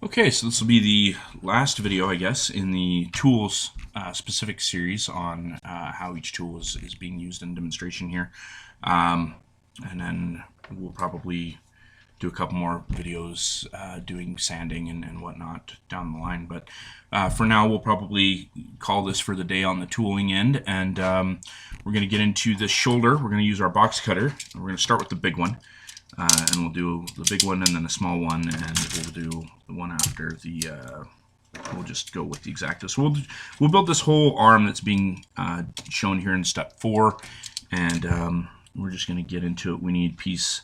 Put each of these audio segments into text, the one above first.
Okay, so this will be the last video, I guess, in the tools specific series on how each tool is being used in demonstration here. And then we'll probably do a couple more videos doing sanding and whatnot down the line. But for now, we'll probably call this for the day on the tooling end. And we're going to get into the shoulder. We're going to use our box cutter. We're going to start with the big one. And we'll do the big one and then a small one, and we'll do the one after the, we'll just go with the X-Acto. So we'll build this whole arm that's being shown here in step 4, and we're just going to get into it. We need piece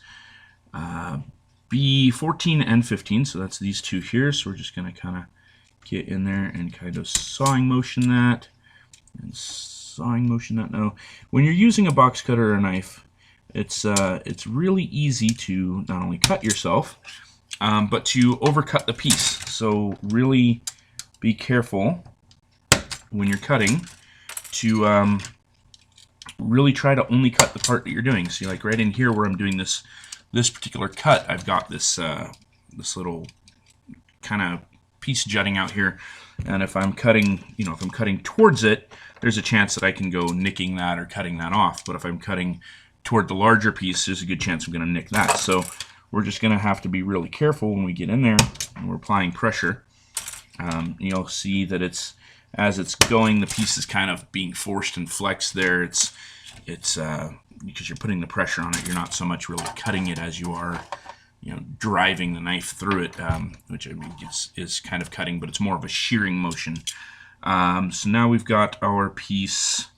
B14 and 15, so that's these two here. So we're just going to kind of get in there and kind of sawing motion that, and sawing motion that. Now, when you're using a box cutter or a knife, it's really easy to not only cut yourself, but to overcut the piece. So really be careful when you're cutting to really try to only cut the part that you're doing. See, like right in here where I'm doing this particular cut, I've got this this little kind of piece jutting out here, and if I'm cutting, if I'm cutting towards it, there's a chance that I can go nicking that or cutting that off. But if I'm cutting toward the larger piece, there's a good chance I'm going to nick that. So we're just going to have to be really careful when we get in there and we're applying pressure. You'll see that as it's going, the piece is kind of being forced and flexed there. It's because you're putting the pressure on it. You're not so much really cutting it as you are, driving the knife through it, which I mean is kind of cutting, but it's more of a shearing motion. So now we've got our piece.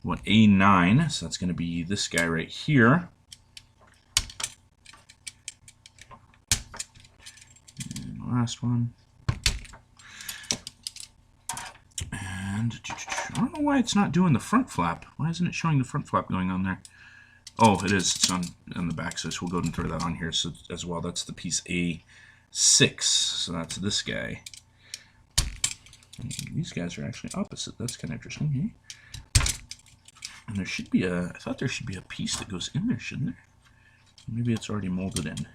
A9, so that's going to be this guy right here. And the last one. And I don't know why it's not doing the front flap. Why isn't it showing the front flap going on there? Oh, it is. It's on the back, so we'll go ahead and throw that on here so as well. That's the piece A6, so that's this guy. And these guys are actually opposite. That's kind of interesting. Okay? And there should be I thought there should be a piece that goes in there, shouldn't there? Maybe it's already molded in.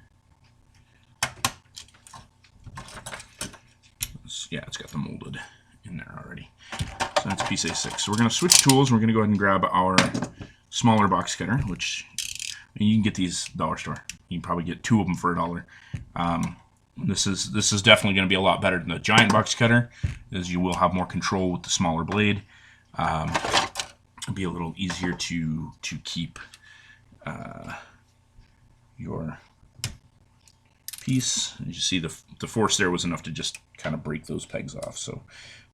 Yeah, it's got the molded in there already. So that's piece A6. So we're going to switch tools. We're going to go ahead and grab our smaller box cutter, which you can get these dollar store. You can probably get 2 of them for $1. This is definitely going to be a lot better than the giant box cutter, as you will have more control with the smaller blade. It'll be a little easier to keep your piece. As you see, the force there was enough to just kind of break those pegs off. So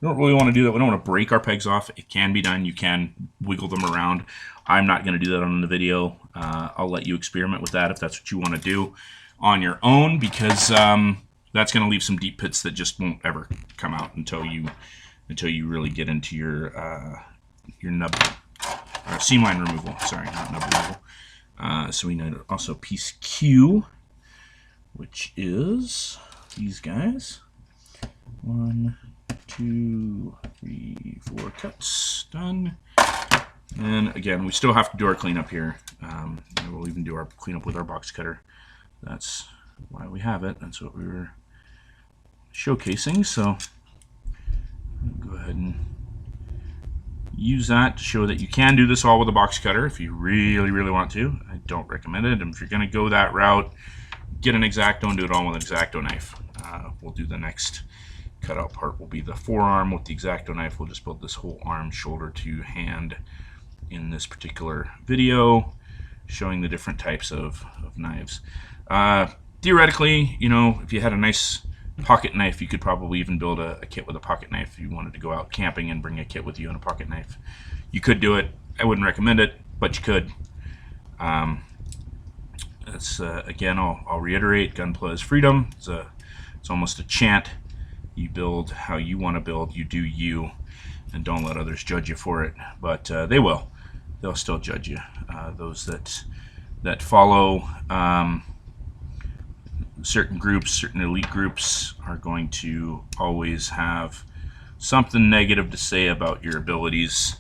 we don't really want to do that. We don't want to break our pegs off. It can be done. You can wiggle them around. I'm not going to do that on the video. I'll let you experiment with that if that's what you want to do on your own, because that's going to leave some deep pits that just won't ever come out until you really get into your nub, or seam line removal. Sorry, not nub removal. So we need also piece Q, which is these guys. 1, 2, 3, 4 cuts done. And again, we still have to do our cleanup here. We'll even do our cleanup with our box cutter. That's why we have it. That's what we were showcasing. So go ahead and use that to show that you can do this all with a box cutter if you really, really want to. I don't recommend it. And if you're going to go that route, get an X-Acto and do it all with an X-Acto knife. We'll do the next cutout part will be the forearm with the X-Acto knife. We'll just build this whole arm, shoulder to hand in this particular video, showing the different types of knives. Theoretically, if you had a nice pocket knife, you could probably even build a kit with a pocket knife if you wanted to go out camping and bring a kit with you and a pocket knife. You could do it. I wouldn't recommend it, but you could. Again, I'll reiterate, gunplay is freedom. It's almost a chant. You build how you want to build. You do you, and don't let others judge you for it. But they will. They'll still judge you. Those that follow certain groups, certain elite groups, are going to always have something negative to say about your abilities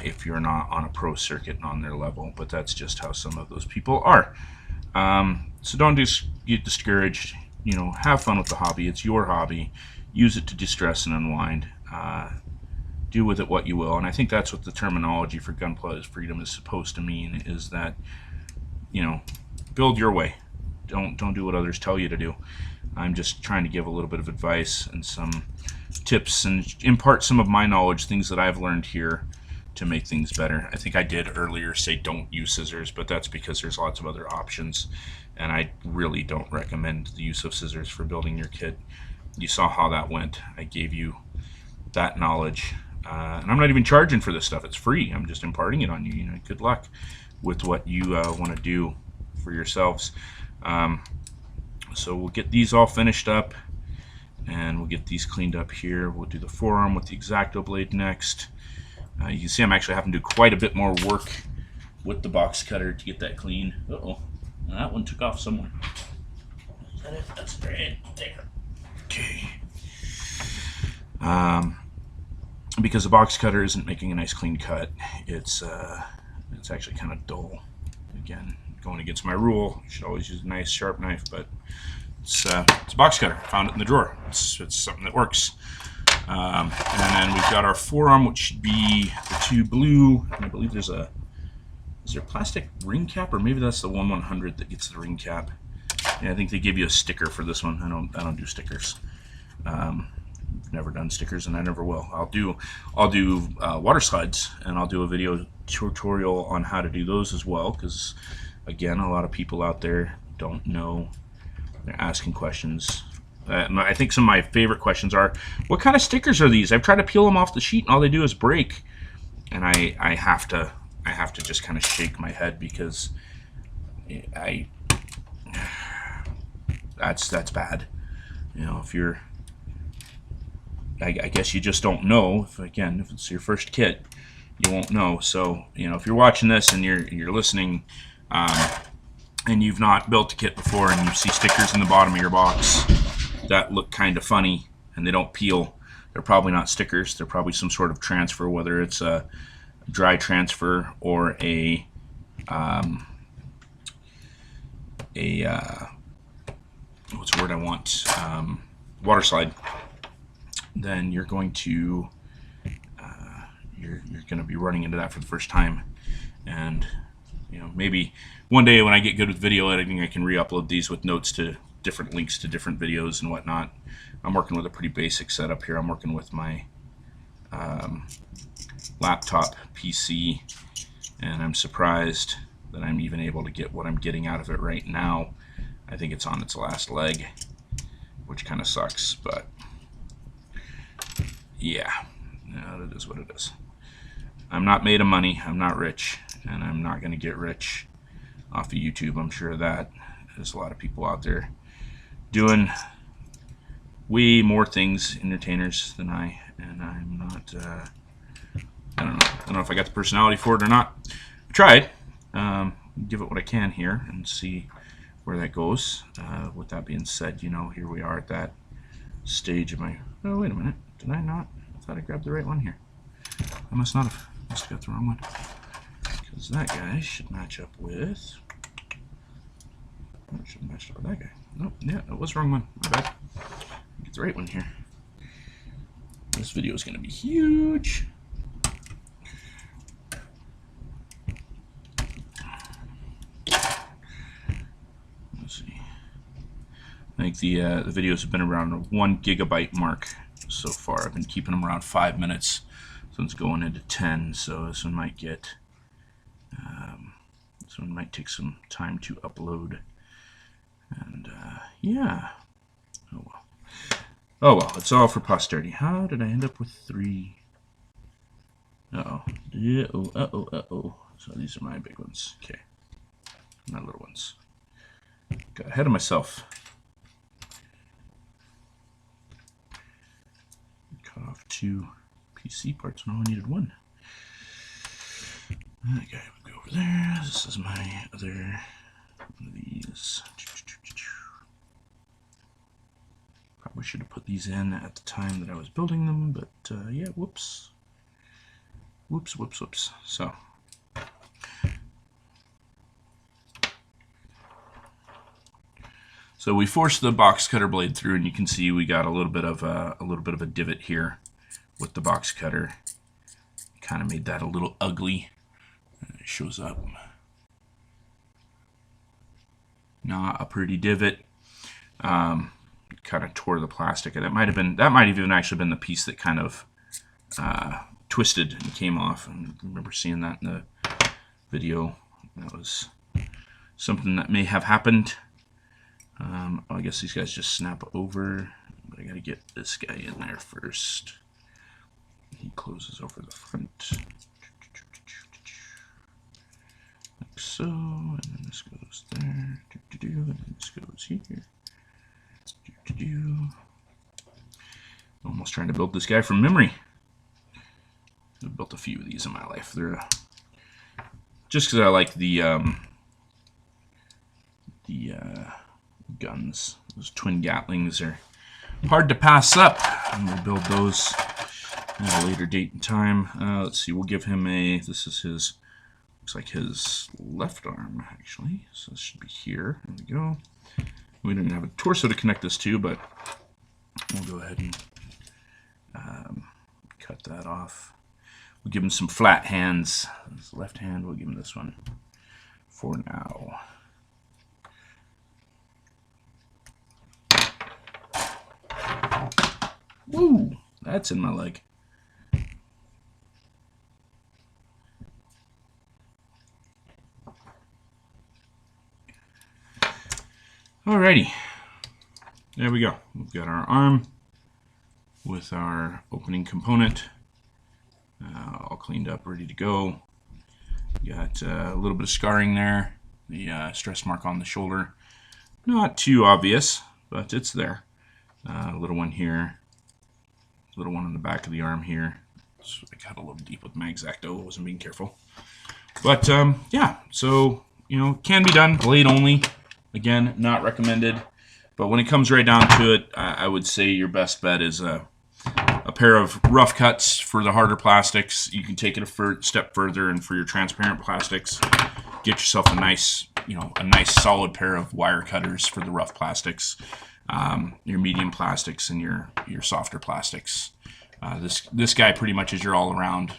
if you're not on a pro circuit on their level. But that's just how some of those people are. So don't get discouraged. you know, have fun with the hobby. It's your hobby. Use it to distress and unwind. Do with it what you will. And I think that's what the terminology for Gunpla Freedom is supposed to mean, is that, you know, build your way. Don't do what others tell you to do. I'm just trying to give a little bit of advice and some tips and impart some of my knowledge, things that I've learned here to make things better. I think I did earlier say don't use scissors, but that's because there's lots of other options, and I really don't recommend the use of scissors for building your kit. You saw how that went. I gave you that knowledge. And I'm not even charging for this stuff. It's free. I'm just imparting it on you. You know, good luck with what you want to do for yourselves. So we'll get these all finished up, and we'll get these cleaned up here. We'll do the forearm with the X-Acto blade next. You can see I'm actually having to do quite a bit more work with the box cutter to get that clean. Uh-oh, that one took off somewhere. Is that it? That's great. There. Okay. Because the box cutter isn't making a nice clean cut, it's actually kind of dull. Again, going against my rule, you should always use a nice sharp knife, but it's a box cutter. Found it in the drawer. It's something that works. And then we've got our forearm, which should be the two blue. And I believe is there a plastic ring cap, or maybe that's the 1/100 that gets the ring cap. Yeah, I think they give you a sticker for this one. I don't do stickers. Never done stickers, and I never will. I'll do water slides, and I'll do a video tutorial on how to do those as well, because again, a lot of people out there don't know. They're asking questions. I think some of my favorite questions are, what kind of stickers are these? I've tried to peel them off the sheet and all they do is break. And I have to just kind of shake my head, because that's bad. You know, if you're, I guess you just don't know. If it's your first kit, you won't know. So, you know, if you're watching this and you're listening, and you've not built a kit before, and you see stickers in the bottom of your box that look kind of funny and they don't peel, they're probably not stickers. They're probably some sort of transfer, whether it's a dry transfer or a what's the word I want? Water slide. Then you're going to you're going to be running into that for the first time. And you know, maybe one day when I get good with video editing, I can re-upload these with notes to different links to different videos and whatnot. I'm working with a pretty basic setup here. I'm working with my laptop PC, and I'm surprised that I'm even able to get what I'm getting out of it right now. I think it's on its last leg, which kind of sucks, but yeah, it is what it is. I'm not made of money. I'm not rich, and I'm not going to get rich off of YouTube. I'm sure of that. There's a lot of people out there doing way more things, entertainers, than I, and I'm not. I don't know if I got the personality for it or not. I tried. Give it what I can here and see where that goes. With that being said, you know, here we are at that stage of my. Oh, wait a minute. Did I not? I thought I grabbed the right one here. I must not have. Must have got the wrong one. Because that guy should match up with. It should match up with that guy. Nope. Yeah, it was the wrong one. My bad. Get the right one here. This video is going to be huge. Let's see. I think the videos have been around a 1 gigabyte mark so far. I've been keeping them around 5 minutes. So it's going into 10. So this one might get. This one might take some time to upload. And yeah. Oh well. Oh well, it's all for posterity. How did I end up with 3? Uh-oh. Uh-oh. So these are my big ones. Okay. My little ones. Got ahead of myself. Cut off 2 PC parts when I only needed 1. Okay, we'll go over there. This is my other one of these. Probably should have put these in at the time that I was building them, but yeah, whoops. Whoops. So. So we forced the box cutter blade through, and you can see we got a little bit of a divot here with the box cutter. Kind of made that a little ugly. It shows up. Not a pretty divot. Kind of tore the plastic, and that might have even actually been the piece that kind of twisted and came off. I remember seeing that in the video. That was something that may have happened. I guess these guys just snap over, but I gotta get this guy in there first. He closes over the front, like so, and then this goes there, and then this goes here. Almost trying to build this guy from memory. I've built a few of these in my life. They're just because I like the guns. Those twin Gatlings are hard to pass up, and we'll build those at a later date and time. Let's see. We'll give him a. This is his. Looks like his left arm actually. So this should be here. There we go. We didn't have a torso to connect this to, but we'll go ahead and cut that off. We'll give him some flat hands. His left hand, we'll give him this one for now. Woo! That's in my leg. Alrighty. There we go. We've got our arm with our opening component all cleaned up, ready to go. Got a little bit of scarring there. The stress mark on the shoulder. Not too obvious, but it's there. A little one here. A little one on the back of the arm here. So I got a little deep with my X-Acto. I wasn't being careful. But yeah, so can be done. Blade only. Again, not recommended. But when it comes right down to it, I would say your best bet is a pair of rough cuts for the harder plastics. You can take it a step further, and for your transparent plastics, get yourself a nice solid pair of wire cutters for the rough plastics. Your medium plastics and your softer plastics. This guy pretty much is your all-around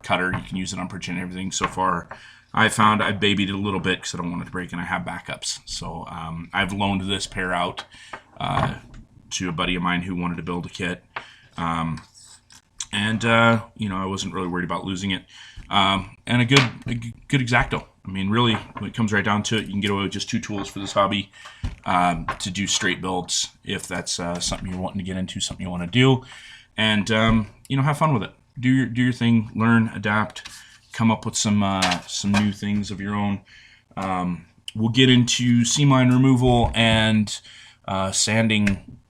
cutter. You can use it on pretty much everything. So far, I found I've babied it a little bit because I don't want it to break, and I have backups. So I've loaned this pair out to a buddy of mine who wanted to build a kit. I wasn't really worried about losing it. And a good X-Acto. I mean, really, when it comes right down to it, you can get away with just 2 tools for this hobby to do straight builds if that's something you're wanting to get into, something you want to do, and have fun with it. Do your thing, learn, adapt, come up with some new things of your own. We'll get into seam line removal and sanding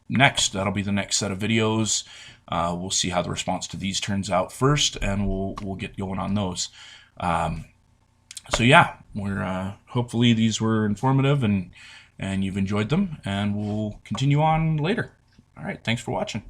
next. That'll be the next set of videos. We'll see how the response to these turns out first, and we'll get going on those. So yeah, we're hopefully these were informative and you've enjoyed them, and we'll continue on later. All right, thanks for watching.